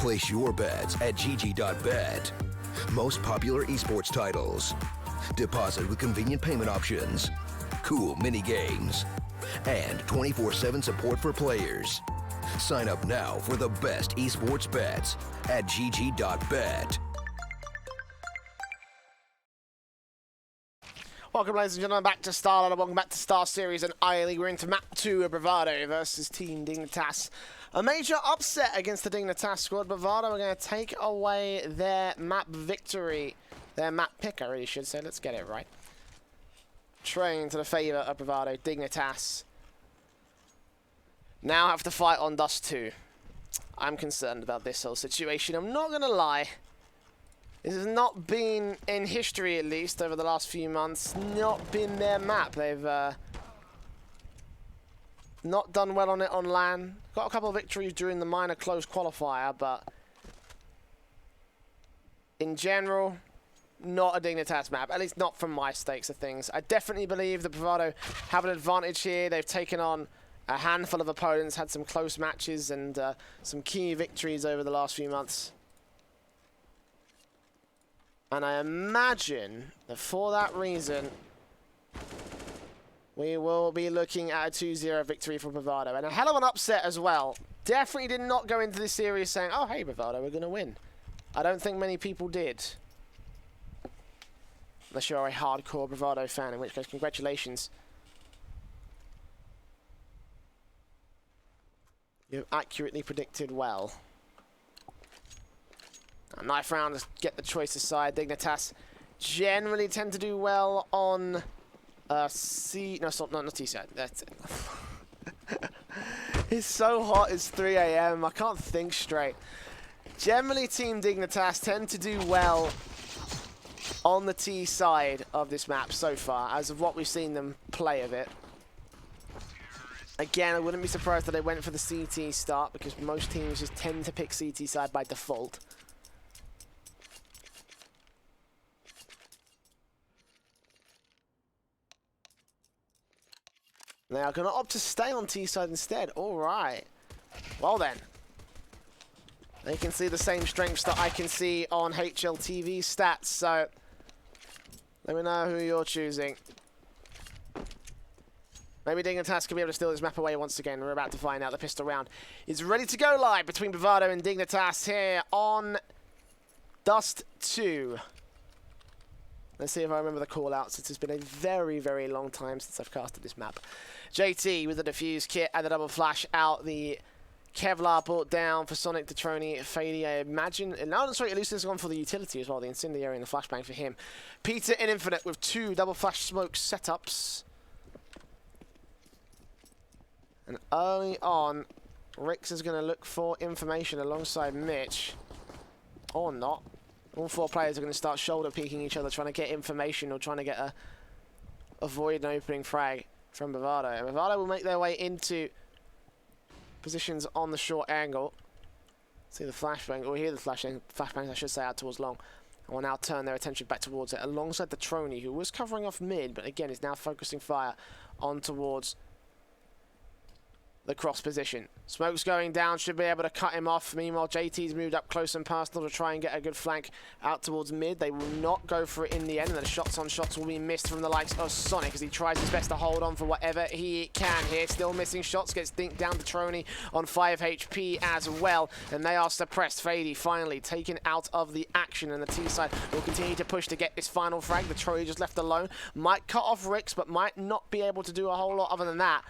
Place your bets at gg.bet. Most popular esports titles. Deposit with convenient payment options. Cool mini games. And 24/7 support for players. Sign up now for the best esports bets at gg.bet. Welcome, ladies and gentlemen, back to Starlight, and welcome back to StarSeries and I-League. We're into map 2 of Bravado versus Team Dignitas. A major upset against the Dignitas squad. Bravado are going to take away their map victory. Their map pick, I really should say. Let's get it right. Train to the favour of Bravado. Dignitas now have to fight on dust2. I'm concerned about this whole situation. I'm not going to lie. This has not been, in history at least, over the last few months, not been their map. They've not done well on it on LAN. Got a couple of victories during the minor close qualifier, but in general, not a Dignitas map, at least not from my stakes of things. I definitely believe that Bravado have an advantage here. They've taken on a handful of opponents, had some close matches and some key victories over the last few months. And I imagine that for that reason, we will be looking at a 2-0 victory for Bravado. And a hell of an upset as well. Definitely did not go into this series saying, oh, hey, Bravado, we're going to win. I don't think many people did. Unless you're a hardcore Bravado fan, in which case, congratulations. You've accurately predicted well. Knife round to get the choice aside. Dignitas generally tend to do well on C. No, not T side. That's it. It's so hot. It's 3 AM. I can't think straight. Generally, Team Dignitas tend to do well on the T side of this map so far, as of what we've seen them play of it. Again, I wouldn't be surprised that they went for the CT start, because most teams just tend to pick CT side by default. They are going to opt to stay on T-side instead. All right. Well then. They can see the same strengths that I can see on HLTV stats, so let me know who you're choosing. Maybe Dignitas can be able to steal this map away once again. We're about to find out. The pistol round is ready to go live between Bravado and Dignitas here on dust2. Let's see if I remember the call-outs. It's been a very, very long time since I've casted this map. JT with the defuse kit and the double flash out. The Kevlar brought down for Sonic, Detroni, Fady, I imagine. No, sorry, Elusive's has gone for the utility as well, the incendiary and the flashbang for him. Peter in Infinite with 2 double flash smoke setups. And early on, Rix is going to look for information alongside Mitch. Or not. All 4 players are going to start shoulder peeking each other, trying to get information or trying to avoid an opening frag from Bravado. And Bravado will make their way into positions on the short angle. See the flashbang, or hear the flashbangs, I should say, out towards long. And will now turn their attention back towards it alongside the Trony, who was covering off mid, but again is now focusing fire on towards the cross position. Smoke's going down, should be able to cut him off. Meanwhile, JT's moved up close and personal to try and get a good flank out towards mid. They will not go for it in the end, and the shots on shots will be missed from the likes of Sonic as he tries his best to hold on for whatever he can here. Still missing shots, gets dinked down to Trony on 5 HP as well, and they are suppressed. Fady finally taken out of the action, and the T side will continue to push to get this final frag. The Trony just left alone. Might cut off Rix, but might not be able to do a whole lot other than that.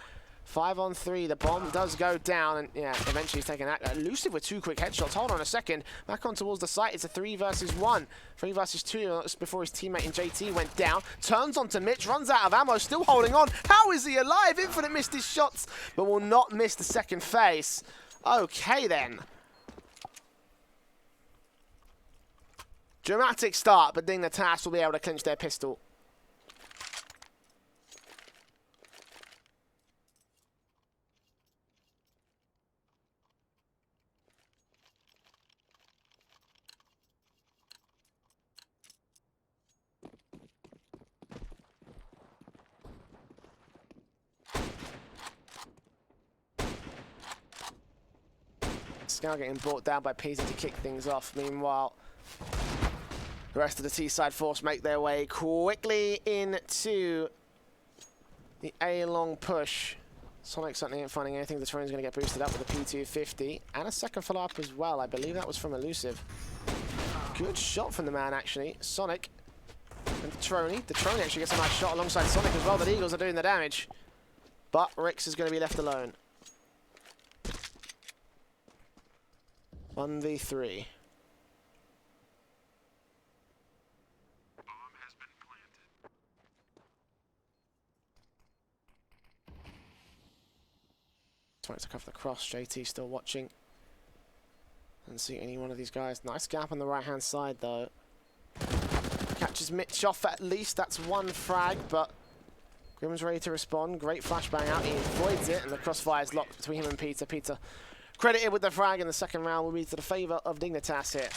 5 on 3, the bomb does go down, and yeah, eventually he's taken that. Elusive with 2 quick headshots. Hold on a second. Back on towards the site. It's a 3 versus 1. 3 versus 2 before his teammate in JT went down. Turns onto Mitch, runs out of ammo, still holding on. How is he alive? Infinite missed his shots, but will not miss the second face. Okay then. Dramatic start, but Dignitas will be able to clinch their pistol. Scout getting brought down by Peter to kick things off. Meanwhile, the rest of the T-side force make their way quickly into the A-long push. Sonic certainly ain't finding anything. The Troni's going to get boosted up with a P250 and a second follow-up as well. I believe that was from Elusive. Good shot from the man, actually. Sonic and the Trony. The Trony actually gets a nice shot alongside Sonic as well. The Eagles are doing the damage. But Rix is going to be left alone. 1v3. Trying to cover the cross. JT still watching. Doesn't see any one of these guys. Nice gap on the right-hand side, though. Catches Mitch off at least. That's one frag, but Grim's ready to respond. Great flashbang out. He avoids it, and the crossfire is locked between him and Peter. Peter credited with the frag, and the second round will be to the favor of Dignitas here.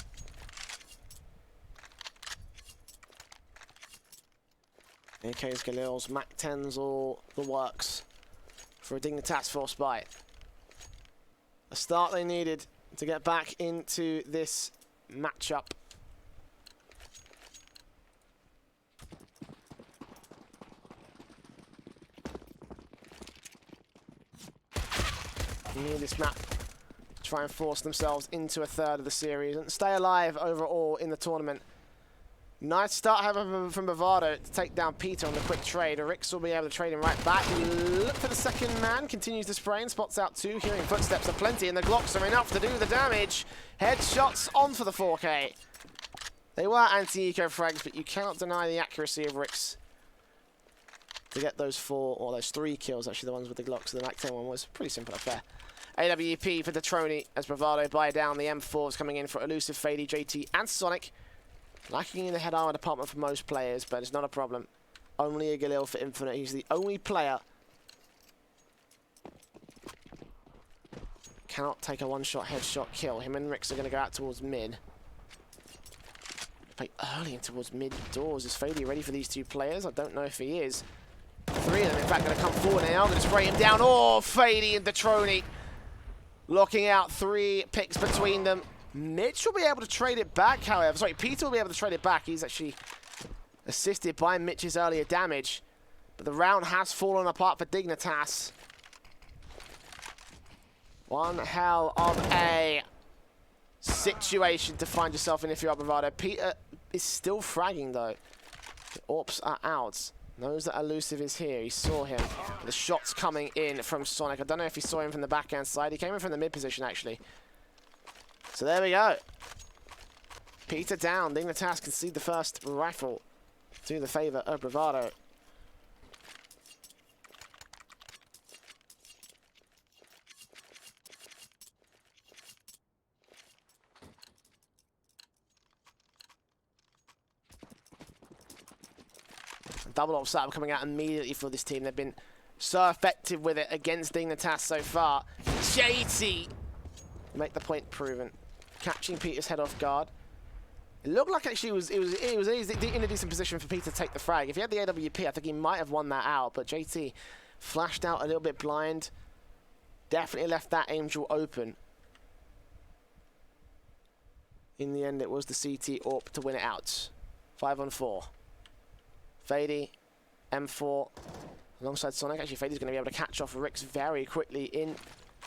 AKs, Galils, Mac 10s, all the works for a Dignitas force bite. A start they needed to get back into this matchup. You need this map to try and force themselves into a third of the series and stay alive overall in the tournament. Nice start, however, from Bravado to take down Peter on the quick trade. Rix will be able to trade him right back. Look for the second man, continues to spray and spots out two. Hearing footsteps are plenty, and the Glocks are enough to do the damage. Headshots on for the 4K. They were anti-eco frags, but you cannot deny the accuracy of Rix to get those those three kills, actually, the ones with the Glocks. The Mac 10 one was a pretty simple affair. AWP for the Trony as Bravado buy down. The M4s coming in for Elusive, Fady, JT, and Sonic. Lacking in the head armor department for most players, but it's not a problem. Only a Galil for Infinite. He's the only player cannot take a one-shot headshot kill. Him and Rix are going to go out towards mid. Play early in towards mid doors. Is Fady ready for these two players? I don't know if he is. Three of them, in fact, going to come forward. They are going to spray him down. Oh, Fady and the Trony locking out three picks between them. Mitch will be able to trade it back, however. Sorry, Peter will be able to trade it back. He's actually assisted by Mitch's earlier damage. But the round has fallen apart for Dignitas. One hell of a situation to find yourself in if you're Bravado. Peter is still fragging, though. The AWPs are out. Knows that Elusive is here. He saw him. The shots coming in from Sonic. I don't know if he saw him from the backhand side. He came in from the mid position, actually. So there we go. Peter down. Dignitas concede the first rifle to the favor of Bravado. Double op setup coming out immediately for this team. They've been so effective with it against Dignitas so far. JT make the point proven. Catching Peter's head off guard. It looked like actually it was in a decent position for Peter to take the frag. If he had the AWP, I think he might have won that out. But JT flashed out a little bit blind. Definitely left that Angel open. In the end, it was the CT AWP to win it out. 5-on-4. Fady, M4, alongside Sonic. Actually, Fady's going to be able to catch off Rix very quickly in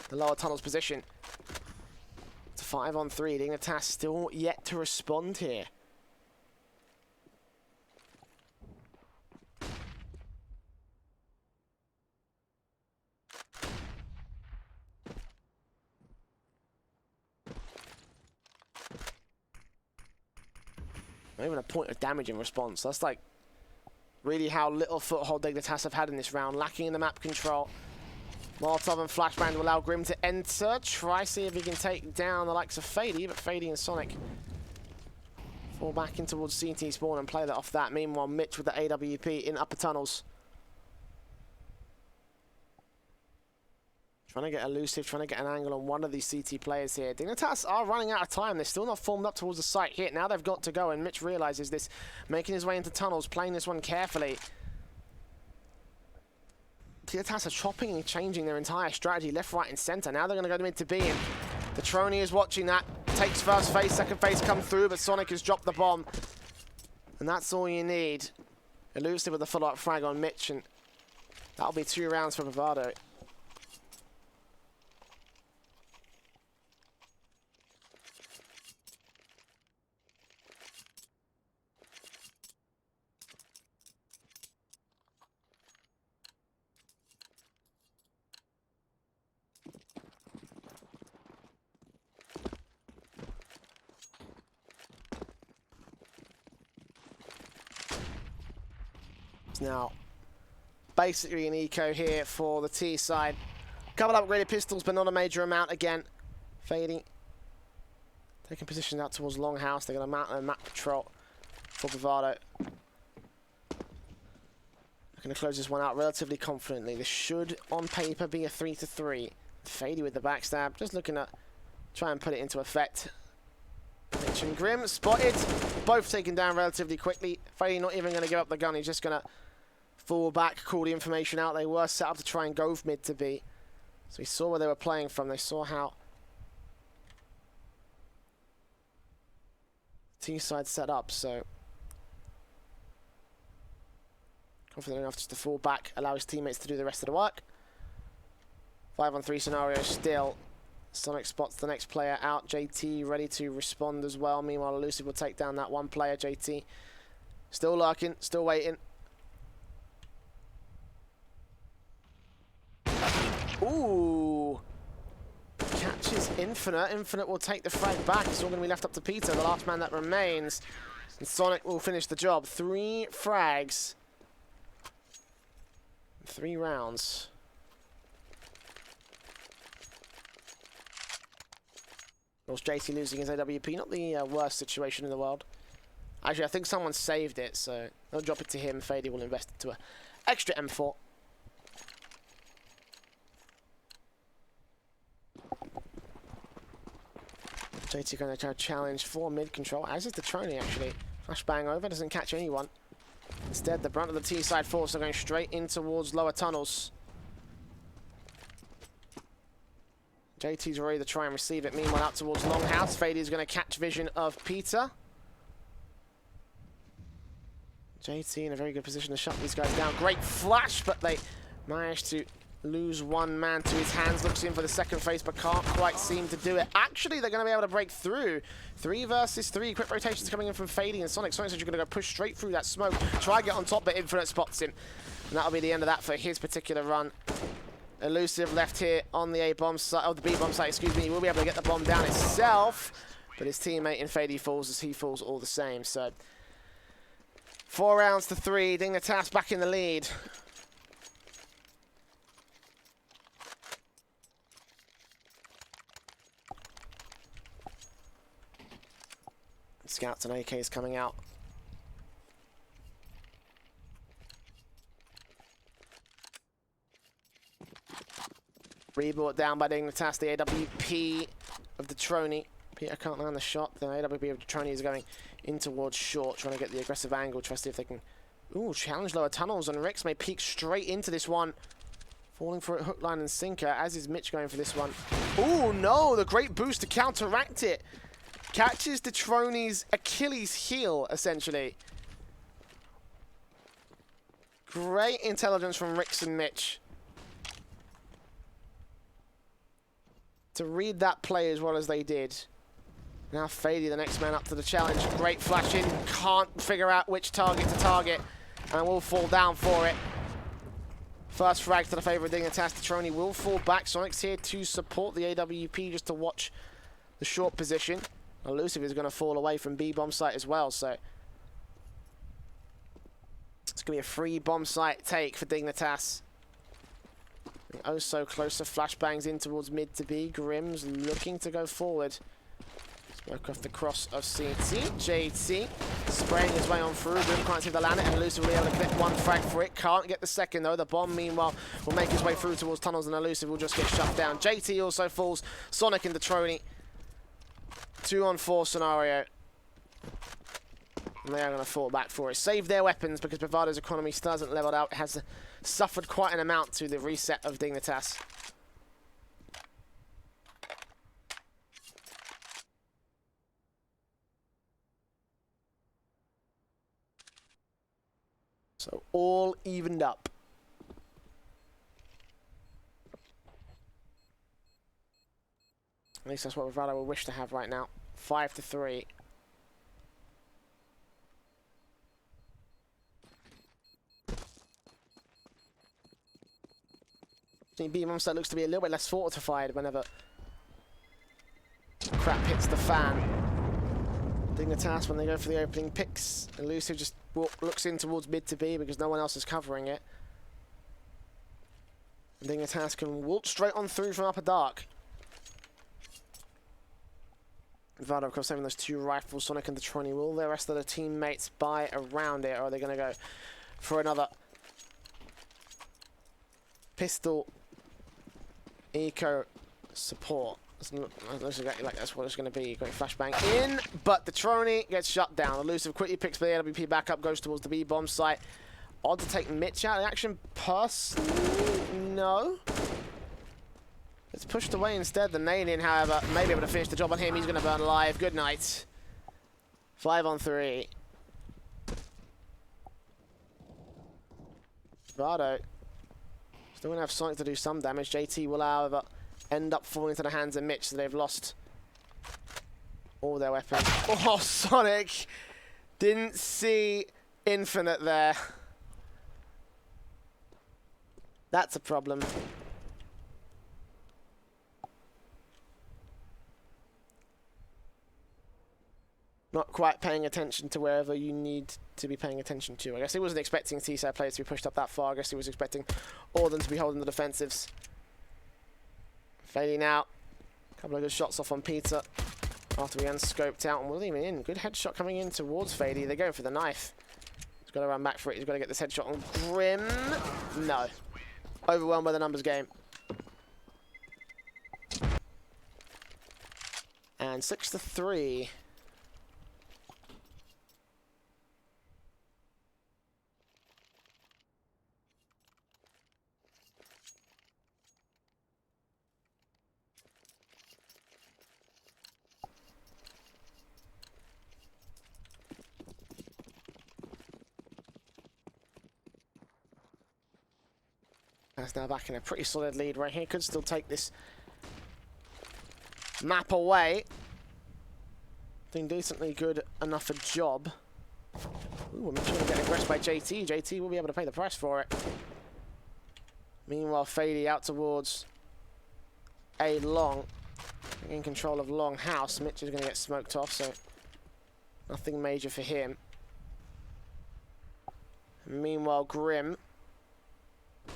the lower tunnels position. It's a 5-on-3. Dignitas still yet to respond here. Not even a point of damage in response. That's like really how little foothold Dignitas have had in this round. Lacking in the map control. Molotov and Flashbang will allow Grim to enter. Try see if he can take down the likes of Fady, but Fady and Sonic fall back in towards CT spawn and play that off that. Meanwhile, Mitch with the AWP in upper tunnels. Trying to get Elusive, trying to get an angle on one of these CT players here. Dignitas are running out of time. They're still not formed up towards the site here. Now they've got to go, and Mitch realizes this, making his way into tunnels, playing this one carefully. Dignitas are chopping and changing their entire strategy, left, right, and center. Now they're going to go to mid to B, and Detroni is watching that. Takes first phase, second phase come through, but Sonic has dropped the bomb. And that's all you need. Elusive with the follow-up frag on Mitch, and that'll be 2 rounds for Bravado. Now, basically an eco here for the T side. Couple upgraded pistols, but not a major amount again. Fading. Taking position out towards Longhouse. They're going to mount a map patrol for Bravado. They're going to close this one out relatively confidently. This should, on paper, be a 3-3. Fady with the backstab. Just looking to try and put it into effect. Mitch and Grim spotted. Both taken down relatively quickly. Fady not even going to give up the gun. He's just going to fall back, call the information out. They were set up to try and go mid to B. So he saw where they were playing from. They saw how T side set up. So confident enough just to fall back, allow his teammates to do the rest of the work. 5-on-3 scenario still. Sonic spots the next player out. JT ready to respond as well. Meanwhile, Elusive will take down that one player. JT still lurking, still waiting. Ooh. Catches Infinite. Infinite will take the frag back. It's all going to be left up to Peter, the last man that remains. And Sonic will finish the job. 3 frags. 3 rounds. Of course, JT losing his AWP. Not the worst situation in the world. Actually, I think someone saved it, so they'll drop it to him. Fady will invest it to an extra M4. JT going to try to challenge for mid control, as is Detroni actually. Flashbang over, doesn't catch anyone. Instead, the brunt of the T side force are going straight in towards lower tunnels. JT's ready to try and receive it. Meanwhile, out towards Longhouse. Fady's going to catch vision of Peter. JT in a very good position to shut these guys down. Great flash, but they managed to lose one man to his hands. Looks in for the second phase, but can't quite seem to do it. Actually, they're going to be able to break through. 3 versus 3. Quick rotations coming in from Fady and Sonic. Sonic's actually going to go push straight through that smoke. Try and get on top, but Infinite spots him. And that'll be the end of that for his particular run. Elusive left here on the A-bomb site, oh, the B-bomb site, excuse me. He will be able to get the bomb down itself, but his teammate in Fady falls as he falls all the same. So 4 rounds to 3. Dignitas back in the lead. Scouts and AKs coming out. Rebought down by Dignitas, the AWP of Detroni. Peter can't land the shot. The AWP of Detroni is going in towards short, trying to get the aggressive angle, try to see if they can challenge lower tunnels, and Rix may peek straight into this one. Falling for it, hook, line, and sinker, as is Mitch going for this one. Ooh, no, the great boost to counteract it. Catches Detroni's Achilles heel, essentially. Great intelligence from Rix and Mitch to read that play as well as they did. Now Fady, the next man up to the challenge. Great flash in, can't figure out which target to target, and will fall down for it. First frag to the favor of Dignitas. Detroni will fall back. Sonic's here to support the AWP, just to watch the short position. Elusive is going to fall away from B-bomb site as well, so it's going to be a free bomb site take for Dignitas. Oh, so close to flashbangs in towards mid to B. Grim's looking to go forward. Smoke off the cross of CT. JT spraying his way on through. Grim can't see the land it, and Elusive will be able to clip one frag for it. Can't get the second though. The bomb, meanwhile, will make his way through towards tunnels, and Elusive will just get shut down. JT also falls. Sonic and Detroni. 2-on-4 scenario. And they are going to fall back for it. Save their weapons because Bravado's economy still hasn't leveled out. It has suffered quite an amount to the reset of Dignitas. So all evened up. At least that's what Bravado will wish to have right now. 5-3. B Monster looks to be a little bit less fortified whenever crap hits the fan. Dignitas, when they go for the opening picks, Elusive just looks in towards mid to B because no one else is covering it. And Dignitas can walk straight on through from upper dark. Bravado, of course, having those two rifles, Sonic and the Trony. Will the rest of the teammates buy around it, or are they going to go for another pistol eco support? Looks exactly like that's what it's going to be. Great flashbang in, but the Trony gets shut down. Elusive quickly picks the AWP back up, goes towards the B bomb site. Odd to take Mitch out of action. No. It's pushed away instead. The Nadian, however, may be able to finish the job on him. He's going to burn alive. Good night. 5-on-3. Bravado still going to have Sonic to do some damage. JT will, however, end up falling into the hands of Mitch, so they've lost all their weapons. Oh, Sonic didn't see Infinite there. That's a problem. Not quite paying attention to wherever you need to be paying attention to. I guess he wasn't expecting T-side players to be pushed up that far. I guess he was expecting all of them to be holding the defensives. Fading out. A couple of good shots off on Peter after he unscoped out and wasn't even in. Good headshot coming in towards Fady. They're going for the knife. He's got to run back for it. He's got to get this headshot on Grim. No. Overwhelmed by the numbers game. And 6-3. That's now back in a pretty solid lead right here. Could still take this map away. Doing decently good enough a job. Ooh, I'm sure to get aggressed by JT. JT will be able to pay the price for it. Meanwhile, Fady out towards A long. In control of Long House. Mitch is going to get smoked off, so nothing major for him. Meanwhile, Grim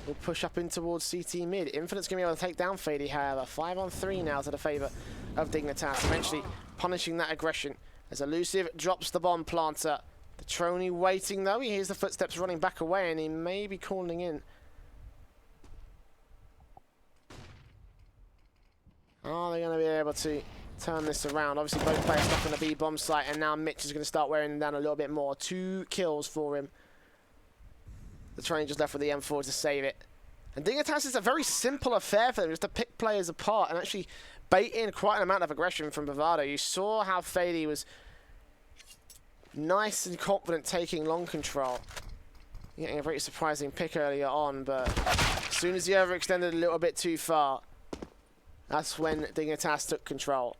will push up in towards CT mid. Infinite's going to be able to take down Fady, however. 5-on-3 now to the favour of Dignitas. Eventually punishing that aggression as Elusive drops the bomb planter. The Trony waiting though. He hears the footsteps running back away and he may be calling in. Are they going to be able to turn this around? Obviously both players stuck on the B bomb site and now Mitch is going to start wearing them down a little bit more. 2 kills for him. The Train just left with the M4 to save it. And Dignitas is a very simple affair for them, just to pick players apart and actually bait in quite an amount of aggression from Bravado. You saw how Fady was nice and confident taking long control. Getting a very surprising pick earlier on, but as soon as he overextended a little bit too far, that's when Dignitas took control.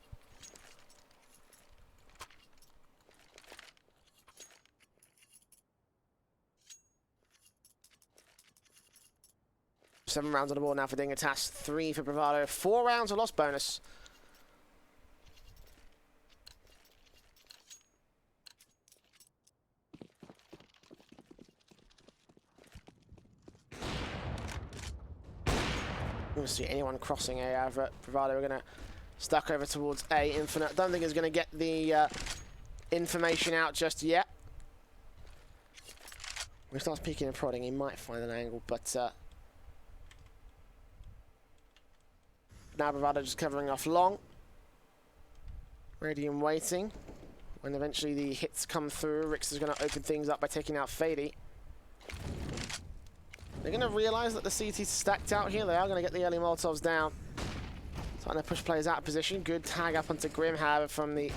Seven rounds on the board now for Dignitas, 3 for Bravado, 4 rounds of loss bonus. I don't see anyone crossing A over. Bravado are going to stuck over towards A. Infinite, don't think is going to get the information out just yet. When he starts peeking and prodding, he might find an angle, but now Bravado just covering off long. Radium waiting. When eventually the hits come through, Rix is going to open things up by taking out Fady. They're going to realise that the CT's stacked out here. They are going to get the early Molotovs down. Starting to push players out of position. Good tag up onto Grim, however, from the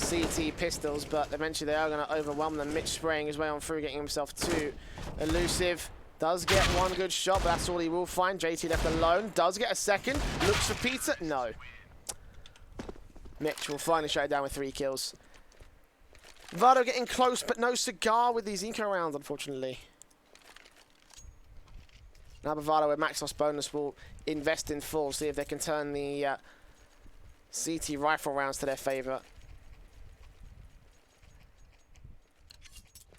CT pistols, but eventually they are going to overwhelm them. Mitch spraying his way on through, getting himself 2. Elusive does get one good shot, but that's all he will find. JT left alone. Does get a second. Looks for Peter. No. Mitch will finally shut it down with 3 kills. Bravado getting close, but no cigar with these eco rounds, unfortunately. Now Bravado with max loss bonus will invest in full, see if they can turn the CT rifle rounds to their favour.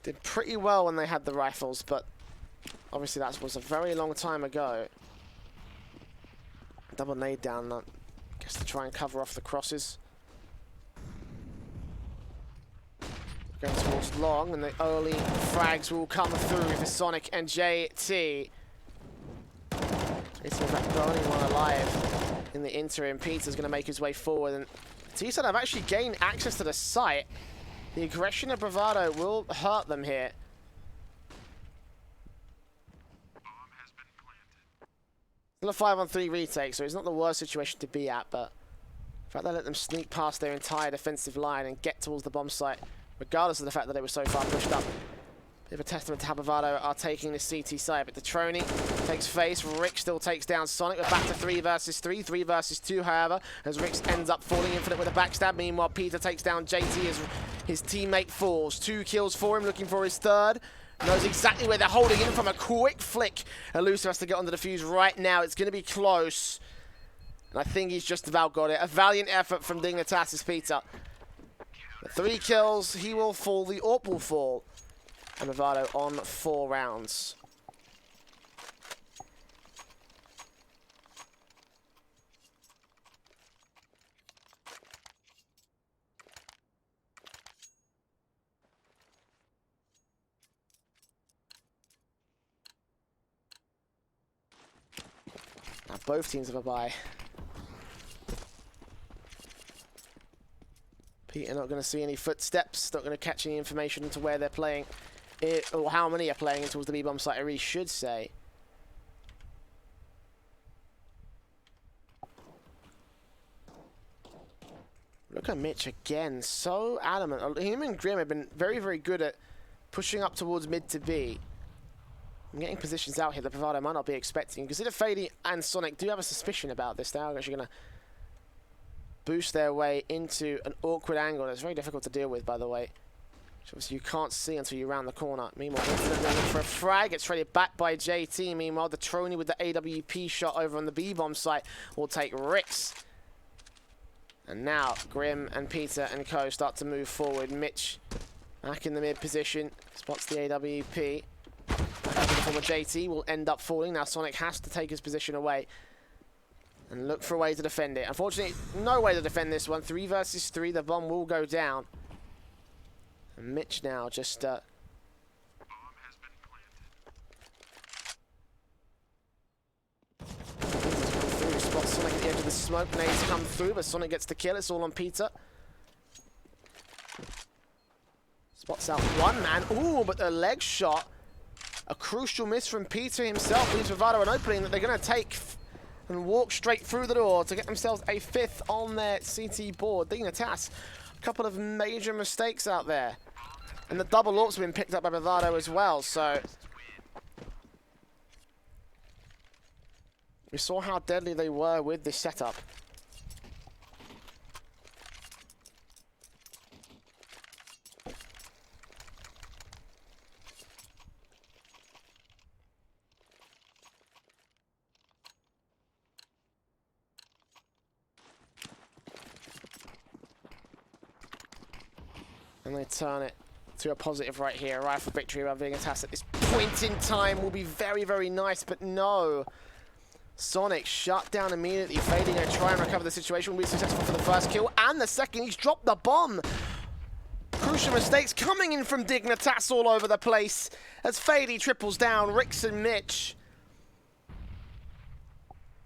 Did pretty well when they had the rifles, but obviously that was a very long time ago. Double nade down, I guess, to try and cover off the crosses. Going towards long, and the early frags will come through for Sonic and JT. It's the only one alive in the interim. Peter's going to make his way forward, and T-Sun have actually gained access to the site. The aggression of Bravado will hurt them here. Still a 5-on-3 retake, so it's not the worst situation to be at, but the fact they let them sneak past their entire defensive line and get towards the bomb site, regardless of the fact that they were so far pushed up. Bit of a testament to how Bravado are taking this CT side, but Detroni takes face. Rick still takes down Sonic. We're back to 3 versus 3, 3 versus 2, however, as Rick ends up falling infinite with a backstab. Meanwhile, Peter takes down JT as his teammate falls. 2 kills for him, looking for his third. Knows exactly where they're holding him from a quick flick. Elusive has to get on the defuse right now. It's going to be close. And I think he's just about got it. A valiant effort from Dignitas' Peter. 3 kills, he will fall, the AWP will fall. And Bravado on 4 rounds. Now both teams have a bye. Peter not going to see any footsteps, not going to catch any information into where they're playing. Or how many are playing towards the B-bomb site, I really should say. Look at Mitch again, so adamant. Him and Grim have been very, very good at pushing up towards mid to B. I'm getting positions out here that Bravado might not be expecting. Consider Fady and Sonic do have a suspicion about this. They're actually going to boost their way into an awkward angle. It's very difficult to deal with, by the way. Obviously you can't see until you round the corner. Meanwhile, Infinite going for a frag. It's traded back by JT. Meanwhile, the Trony with the AWP shot over on the B-bomb site will take Ricks. And now, Grim and Peter and co start to move forward. Mitch back in the mid position. Spots the AWP. Back up to the former JT will end up falling. Now Sonic has to take his position away and look for a way to defend it. Unfortunately, no way to defend this one. 3 versus 3. The bomb will go down. And Mitch now just Bomb has been planted. Spot Sonic at the edge of the smoke. Nades come through, but Sonic gets the kill. It's all on Peter. Spots out one man. Ooh, but the leg shot. A crucial miss from Peter himself. Leaves Bravado an opening that they're going to take and walk straight through the door to get themselves a 5th on their CT board. Dignitas, a couple of major mistakes out there. And the double AWPs have been picked up by Bravado as well, so we saw how deadly they were with this setup. And they turn it to a positive right here. Rifle victory by Dignitas at this point in time will be very, very nice, but no. Sonic shut down immediately. Fady going to try and recover the situation. Will be successful for the first kill and the second. He's dropped the bomb. Crucial mistakes coming in from Dignitas all over the place as Fady triples down. Ricks and Mitch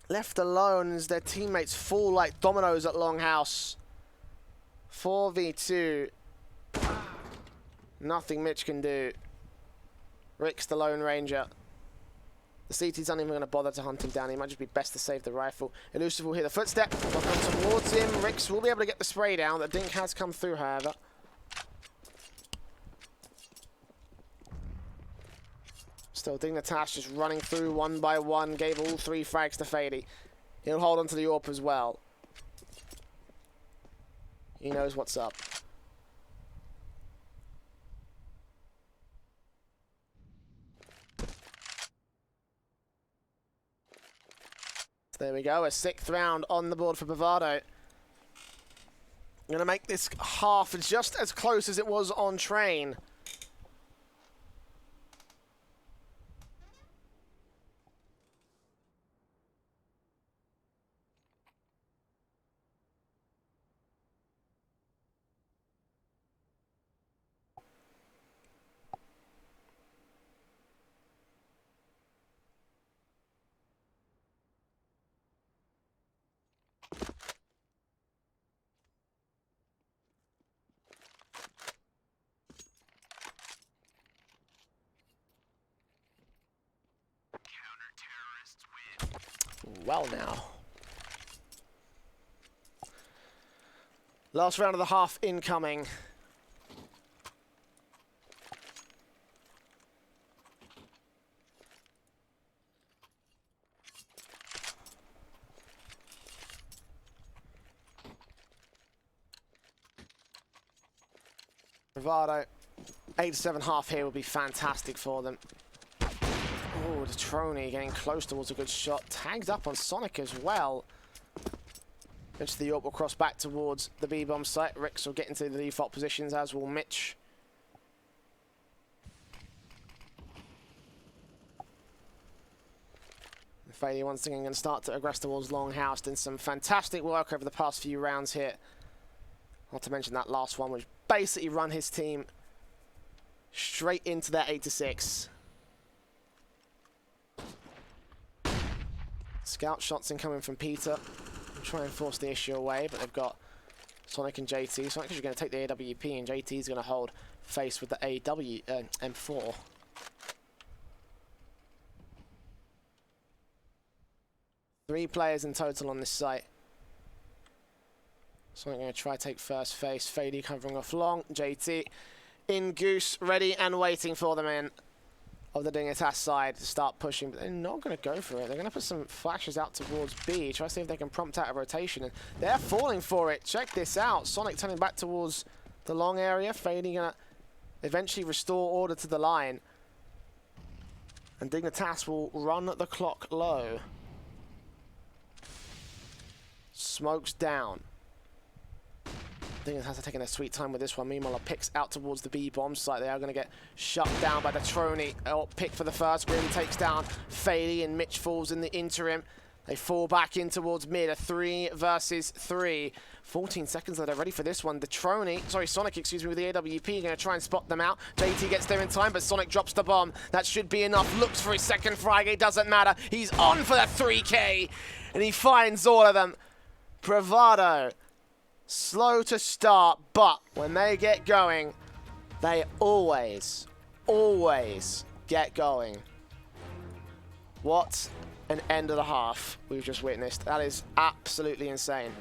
left alone as their teammates fall like dominoes at Longhouse. 4v2. Nothing Mitch can do. Rick's the Lone Ranger. The CT's not even going to bother to hunt him down. He might just be best to save the rifle. Elusive will hear the footstep. Will come towards him. Ricks will be able to get the spray down. The dink has come through, however. Still, Dignitas just running through one by one. Gave all 3 frags to Fady. He'll hold on to the AWP as well. He knows what's up. There we go, a 6th round on the board for Bravado. Going to make this half just as close as it was on train. Well now. Last round of the half incoming. Bravado, 8-7 half here would be fantastic for them. Oh, the Trony getting close towards a good shot. Tagged up on Sonic as well. Eventually the AWP will cross back towards the B-bomb site. Rix will get into the default positions, as will Mitch. Fady once again going to start to aggress towards Longhouse. Done some fantastic work over the past few rounds here. Not to mention that last one, which basically run his team straight into their 8-6. Scout shots incoming from Peter. Try and force the issue away, but they've got Sonic and JT. Sonic is going to take the AWP, and JT is going to hold face with the M4. Three players in total on this site. Sonic going to try to take first face. Fady covering off long. JT in Goose, ready and waiting for them in. Of the Dignitas side to start pushing, but they're not going to go for it. They're going to put some flashes out towards B, try to see if they can prompt out a rotation, and they're falling for it. Check this out. Sonic turning back towards the long area. Fady going to eventually restore order to the line, and Dignitas will run the clock low. Smokes down. Dignitas are taking their sweet time with this one. Meanwhile, a picks out towards the B-bomb site. They are going to get shut down by the Trony. Pick for the first. Grim takes down Fady, and Mitch falls in the interim. They fall back in towards mid. A 3 versus 3. 14 seconds that they're ready for this one. The Trony, sorry, Sonic, excuse me, with the AWP, going to try and spot them out. JT gets there in time, but Sonic drops the bomb. That should be enough. Looks for his second frag. It doesn't matter. He's on for the 3K, and he finds all of them. Bravado. Slow to start, but when they get going, they always get going. What an end of the half we've just witnessed. That is absolutely insane.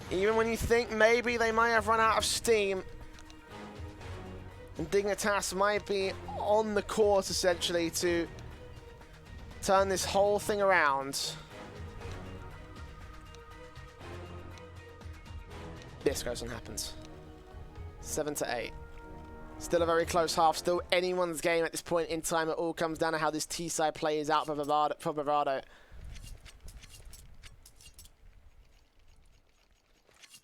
Even when you think maybe they might have run out of steam, and Dignitas might be on the course essentially to turn this whole thing around, this goes and happens. 7-8. Still a very close half. Still anyone's game at this point in time. It all comes down to how this T-side plays out for Bravado.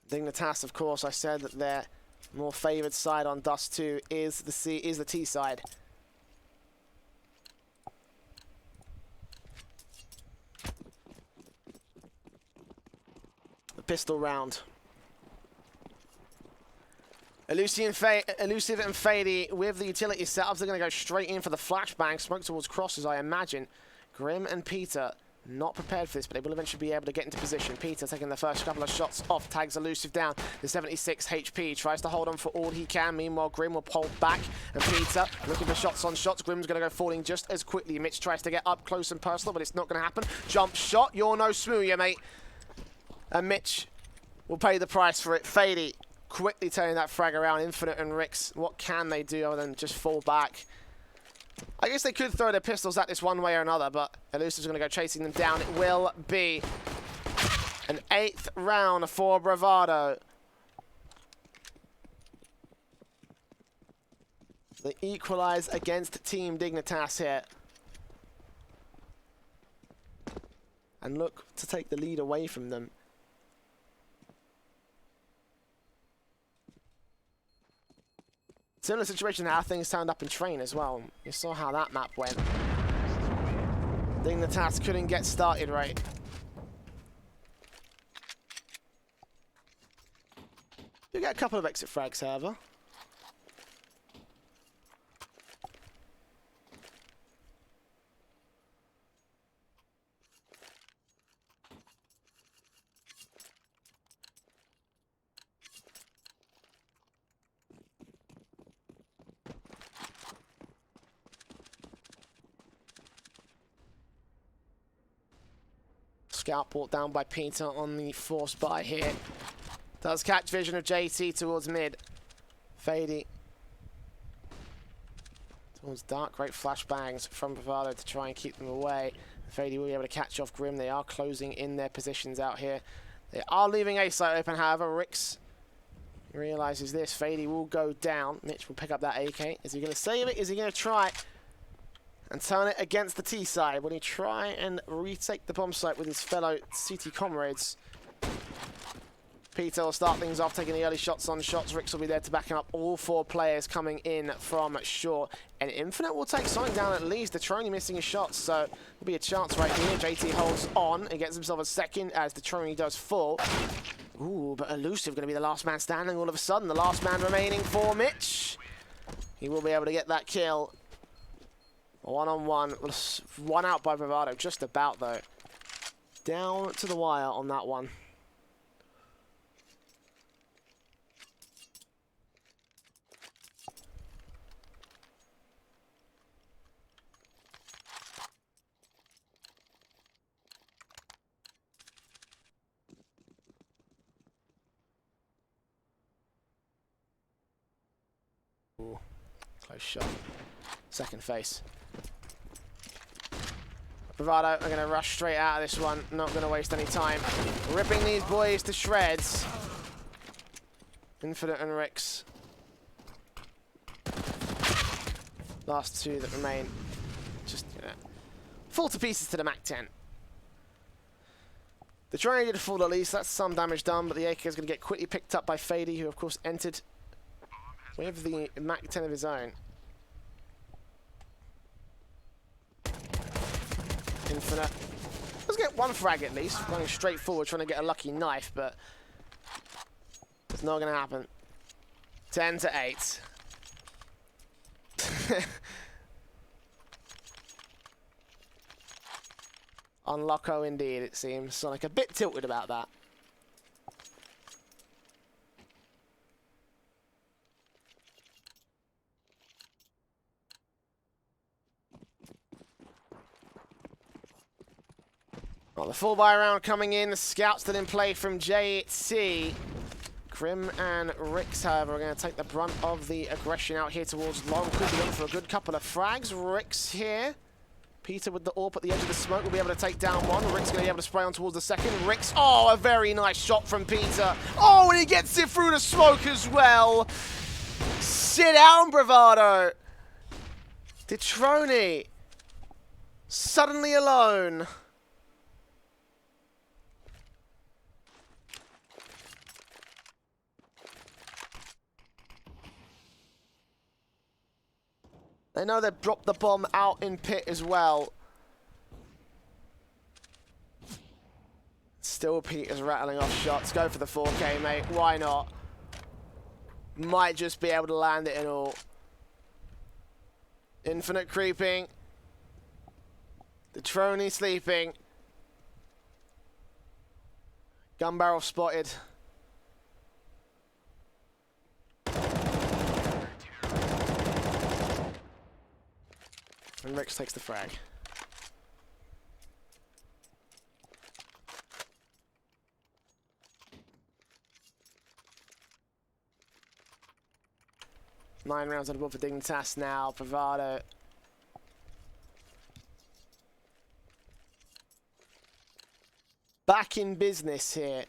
Dignitas, of course, I said that their more favoured side on dust2 is the T-side. The pistol round. Elusive and Fady with the utility setups. They're going to go straight in for the flashbang. Smoke towards crosses, I imagine. Grim and Peter not prepared for this, but they will eventually be able to get into position. Peter taking the first couple of shots off, tags Elusive down. The 76 HP tries to hold on for all he can. Meanwhile, Grim will pull back, and Peter looking for shots on shots. Grim's going to go falling just as quickly. Mitch tries to get up close and personal, but it's not going to happen. Jump shot. You're no smoothie, mate. And Mitch will pay the price for it. Fady quickly turning that frag around. Infinite and Rix, what can they do other than just fall back? I guess they could throw their pistols at this one way or another, but Elusive's going to go chasing them down. It will be an 8th round for Bravado. They equalize against Team Dignitas here. And look to take the lead away from them. Similar situation to how things turned up in train as well. You saw how that map went. Dignitas couldn't get started right. You get a couple of exit frags, however. Scout brought down by Peter on the force buy here. Does catch vision of JT towards mid. Fady towards dark. Great flashbangs from Bravado to try and keep them away. Fady will be able to catch off Grim. They are closing in their positions out here. They are leaving A site open, however. Rix realizes this. Fady will go down. Mitch will pick up that AK. Is he going to save it? Is he going to try and turn it against the T side? Will he try and retake the bomb site with his fellow CT comrades? Peter will start things off, taking the early shots on shots. Rix will be there to back him up. All 4 players coming in from short. And Infinite will take something down at least. Detroni missing his shots, so there'll be a chance right here. JT holds on and gets himself a second as Detroni does fall. Ooh, but Elusive going to be the last man standing all of a sudden. The last man remaining for Mitch. He will be able to get that kill. One-on-one. One out by Bravado, just about though. Down to the wire on that one. Ooh, close shot. Second face. Bravado are going to rush straight out of this one. Not going to waste any time. Ripping these boys to shreds. Infinite and Rix. Last 2 that remain. Just, fall to pieces to the MAC-10. The drone did fall at least. That's some damage done, but the AK is going to get quickly picked up by Fady, who of course entered with the MAC-10 of his own. Infinite. Let's get 1 frag at least. Running straight forward, trying to get a lucky knife, but it's not going to happen. 10 to 8. Unlocko indeed, it seems. Sonic a bit tilted about that. Well, the full buy round coming in. The scouts still in play from JT. Grim and Rix, however, are going to take the brunt of the aggression out here towards long. Could be on for a good couple of frags. Rix here. Peter with the AWP at the edge of the smoke will be able to take down one. Rix going to be able to spray on towards the second. Rix, oh, a very nice shot from Peter. Oh, and he gets it through the smoke as well. Sit down, Bravado. Detroni suddenly alone. They know they've dropped the bomb out in pit as well. Still Peter's rattling off shots. Go for the 4K, mate. Why not? Might just be able to land it in all. Infinite creeping. Detroni sleeping. Gun barrel spotted. And Rix takes the frag. 9 rounds on the board for Dignitas now. Bravado. Back in business here,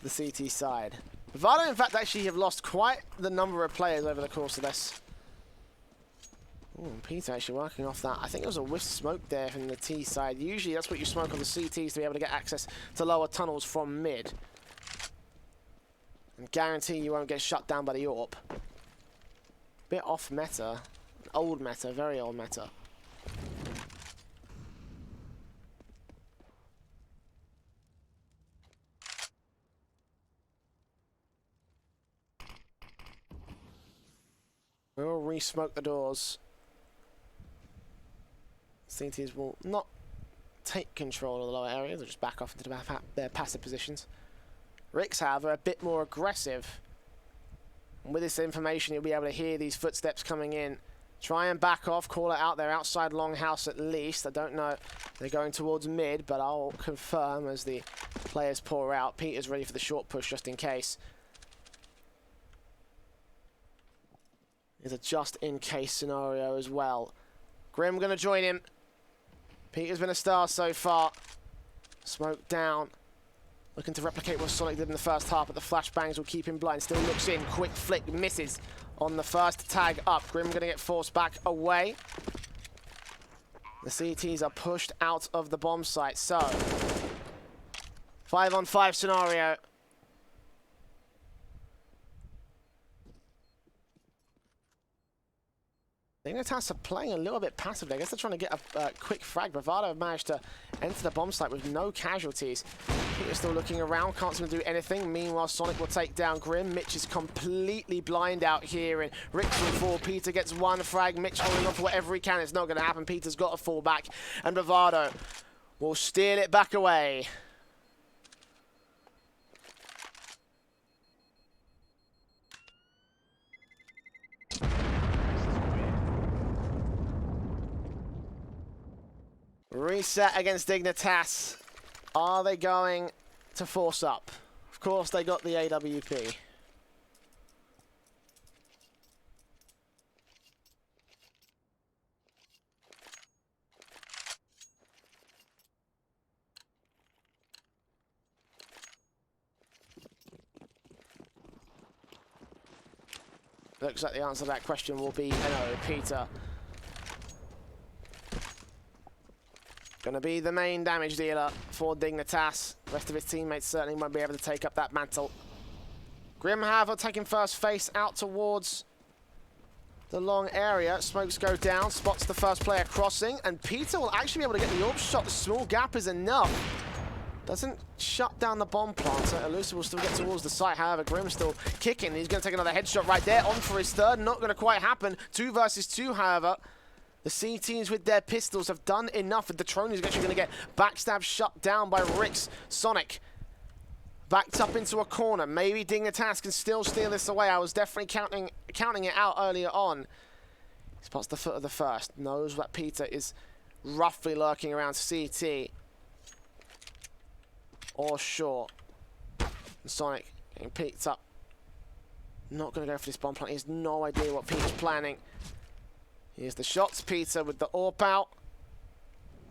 the CT side. Bravado, in fact, actually have lost quite the number of players over the course of this. Ooh, Peter actually working off that. I think it was a whiff smoke there from the T side. Usually that's what you smoke on the CTs to be able to get access to lower tunnels from mid. And guarantee you won't get shut down by the AWP. Bit off meta. Old meta, very old meta. We'll re-smoke the doors. CTs will not take control of the lower areas, they'll just back off into their passive positions. Ricks, however, a bit more aggressive. And with this information, you'll be able to hear these footsteps coming in. Try and back off, call it out. They're outside longhouse at least. I don't know. They're going towards mid, but I'll confirm as the players pour out. Peter's ready for the short push just in case. It's a just-in-case scenario as well. Grim going to join him. Peter's been a star so far. Smoke down. Looking to replicate what Sonic did in the first half, but the flashbangs will keep him blind. Still looks in. Quick flick. Misses on the first tag up. Grim going to get forced back away. The CTs are pushed out of the bomb site. So, 5-on-5 scenario. Dignitas are playing a little bit passively. I guess they're trying to get a quick frag. Bravado have managed to enter the bomb site with no casualties. Peter's still looking around, can't seem to do anything. Meanwhile, Sonic will take down Grim. Mitch is completely blind out here, and Rick's will fall. Peter gets one frag. Mitch holding on for whatever he can. It's not going to happen. Peter's got to fall back, and Bravado will steal it back away. Reset against Dignitas. Are they going to force up? Of course, they got the AWP. Looks like the answer to that question will be no, Peter. Gonna be the main damage dealer for Dignitas. The rest of his teammates certainly won't be able to take up that mantle. Grim, however, taking first face out towards the long area. Smokes go down, spots the first player crossing, and Peter will actually be able to get the AWP shot. The small gap is enough. Doesn't shut down the bomb plant, so Elusive will still get towards the site. However, Grim's still kicking. He's going to take another headshot right there. On for his third. Not going to quite happen. 2 versus 2, however. The CTs with their pistols have done enough. The Tronies are actually going to get backstab shut down by Ricks. Sonic backed up into a corner. Maybe Dignitas can still steal this away. I was definitely counting it out earlier on. He spots the foot of the first. Knows that Peter is roughly lurking around CT. Or short. And Sonic getting picked up. Not going to go for this bomb plant. He has no idea what Peter's planning. Here's the shots. Peter with the AWP out.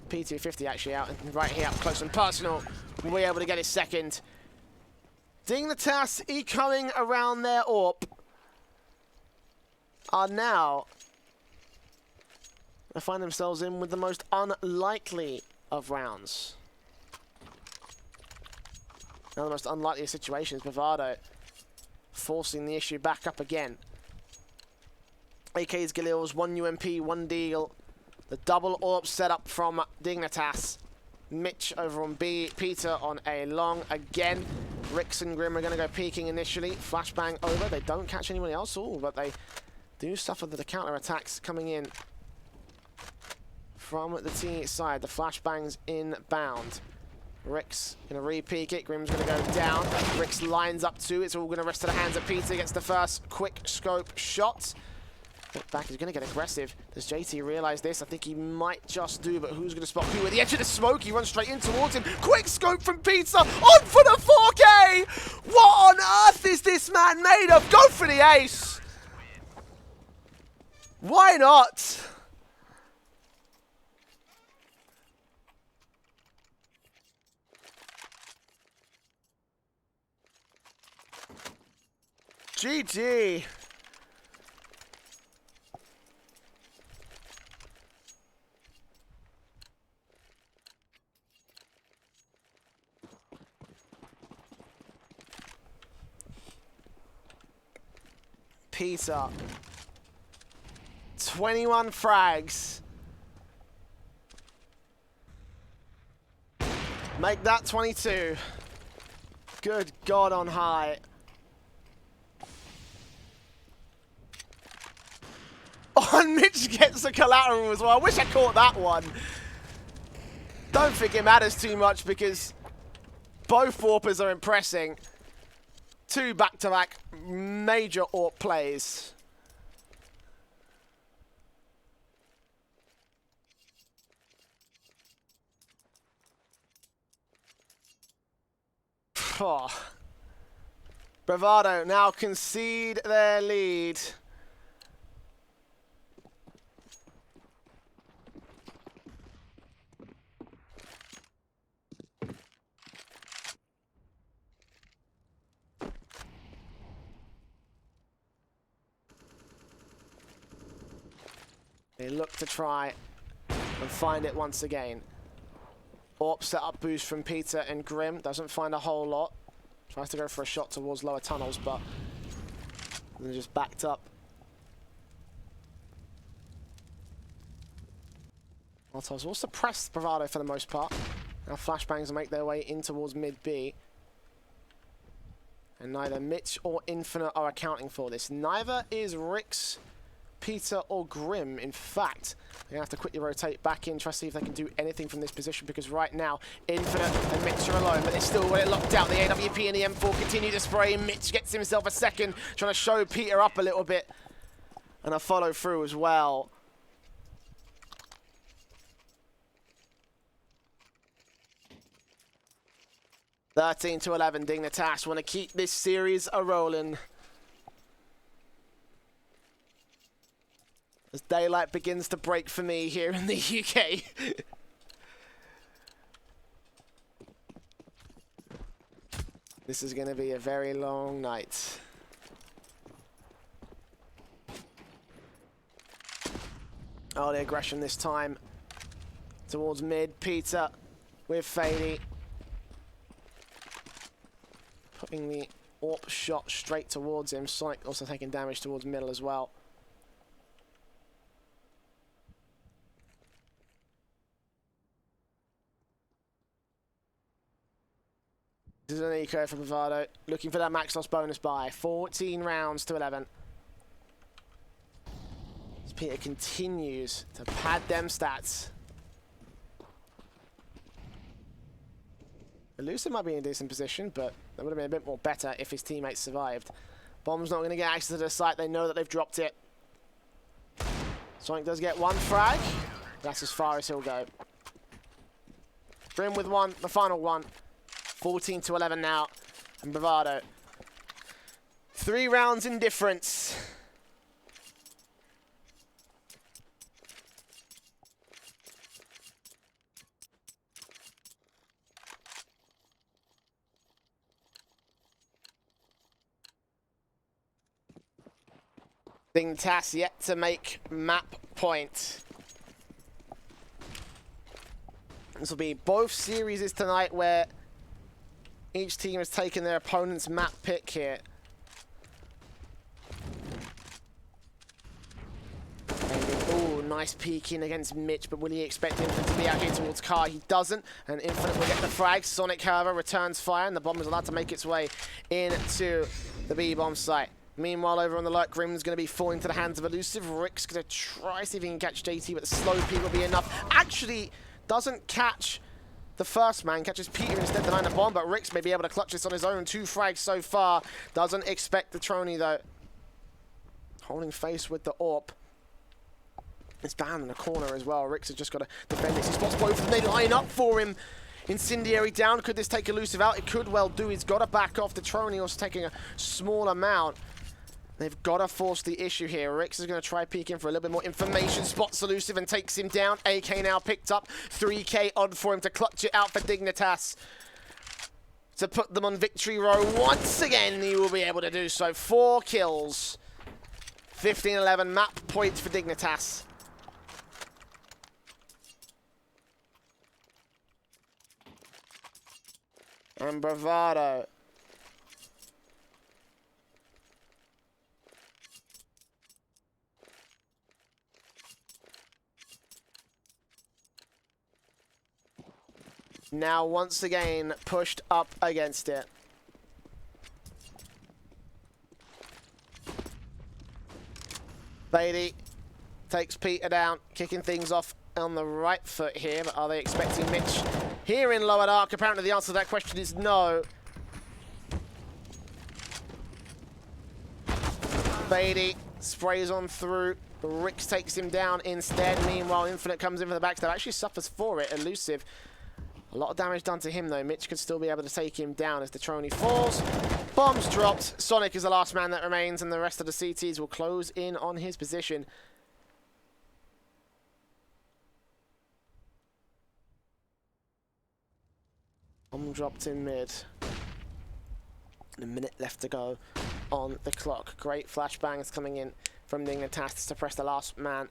P250 actually out, and right here up close and personal. Will be able to get his second. Dignitas echoing around their AWP are now they find themselves in with the most unlikely of rounds. Now the most unlikely situation is Bravado forcing the issue back up again. AK's Galil's 1 UMP, 1 deal. The double AWP setup from Dignitas. Mitch over on B, Peter on A long again. Ricks and Grim are going to go peeking initially. Flashbang over. They don't catch anyone else, but they do suffer the counter-attacks coming in from the T side. The flashbangs inbound. Ricks going to re-peek it. Grim's going to go down. Ricks lines up 2. It's all going to rest to the hands of Peter. Gets the first quick scope shot. Back, he's going to get aggressive. Does JT realize this? I think he might just do, but who's going to spot who? At the edge of the smoke, he runs straight in towards him. Quick scope from Peter, on for the 4K! What on earth is this man made of? Go for the ace! Why not? GG. Peter. 21 frags. Make that 22. Good God on high. Oh, and Mitch gets the collateral as well. I wish I caught that one. Don't think it matters too much because both Warpers are impressing. 2 back-to-back major AWP plays. Oh. Bravado now concede their lead. They look to try and find it once again. AWP set up boost from Peter and Grim. Doesn't find a whole lot. Tries to go for a shot towards lower tunnels, but they're just backed up. Molotovs will suppress Bravado for the most part. Now flashbangs make their way in towards mid B. And neither Mitch or Infinite are accounting for this. Neither is Rix, Peter or Grim. In fact, they have to quickly rotate back in, try to see if they can do anything from this position, because right now, Infinite and Mitch are alone, but they still got it locked out. The AWP and the M4 continue to spray. Mitch gets himself a second, trying to show Peter up a little bit. And a follow through as well. (13-11), Dignitas want to keep this series a-rolling. As daylight begins to break for me here in the UK. This is going to be a very long night. Oh, the aggression this time towards mid. Peter with Fady. Putting the AWP shot straight towards him. Sonic also taking damage towards middle as well. This is an eco for Bravado, looking for that max loss bonus by 14 rounds to 11. As Peter continues to pad them stats. Elusive might be in a decent position, but that would have been a bit more better if his teammates survived. Bomb's not going to get access to the site. They know that they've dropped it. Sonic does get one frag. That's as far as he'll go. Grim with one, the final one. 14-11 now, and Bravado. 3 rounds in difference. Dignitas yet to make map point. This will be both series tonight where each team has taken their opponent's map pick here. Oh, nice peeking against Mitch, but will he expect Infinite to be out here towards Car? He doesn't, and Infinite will get the frag. Sonic, however, returns fire, and the bomb is allowed to make its way into the B-bomb site. Meanwhile, over on the lurk, Grim's going to be falling to the hands of Elusive. Rick's going to try to see if he can catch JT, but the slow peek will be enough. Actually, doesn't catch the first man, catches Peter instead, denying the bomb, but Rix may be able to clutch this on his own. 2 frags so far. Doesn't expect the Trony, though. Holding face with the AWP. It's down in the corner as well. Rix has just got to defend this. He spots both of them. They line up for him. Incendiary down. Could this take Elusive out? It could well do. He's got to back off. The Trony also taking a small amount. They've got to force the issue here. Rix is going to try peeking for a little bit more information. Spots Elusive and takes him down. AK now picked up. 3K on for him to clutch it out for Dignitas to put them on victory row. Once again, he will be able to do so. 4 kills. 15-11 map points for Dignitas. And Bravado. Now once again pushed up against it. Beatty takes Peter down, kicking things off on the right foot here, but are they expecting Mitch here in lower dark? Apparently the answer to that question is no. Beatty sprays on through. Rix takes him down instead. Meanwhile, Infinite comes in for the backstab. Actually suffers for it. Elusive. A lot of damage done to him, though. Mitch could still be able to take him down as the Trony falls. Bombs dropped. Sonic is the last man that remains, and the rest of the CTs will close in on his position. Bomb dropped in mid. And a minute left to go on the clock. Great flashbangs coming in from Dignitas to press the last man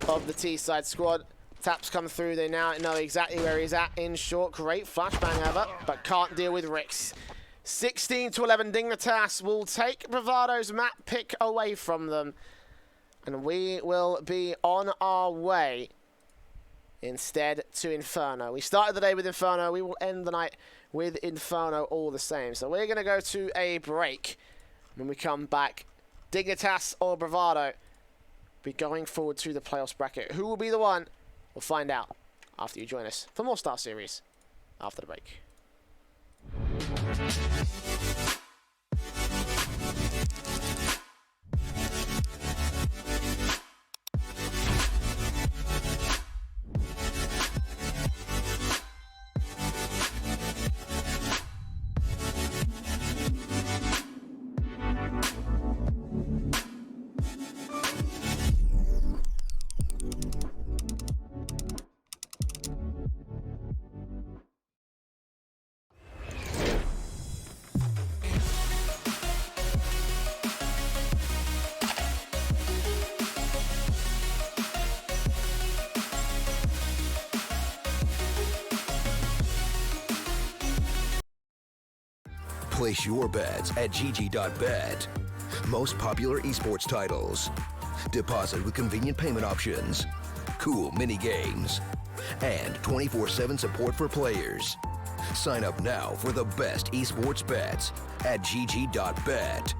of the T-side squad. Taps come through, they now know exactly where he's at in short. Great flashbang over, but can't deal with Rix. 16-11, Dignitas will take Bravado's map pick away from them. And we will be on our way instead to Inferno. We started the day with Inferno, we will end the night with Inferno all the same. So we're going to go to a break. When we come back, Dignitas or Bravado be going forward to the playoffs bracket. Who will be the one? We'll find out after you join us for more StarSeries after the break. Place your bets at gg.bet. Most popular esports titles. Deposit with convenient payment options. Cool mini games. And 24/7 support for players. Sign up now for the best esports bets at gg.bet.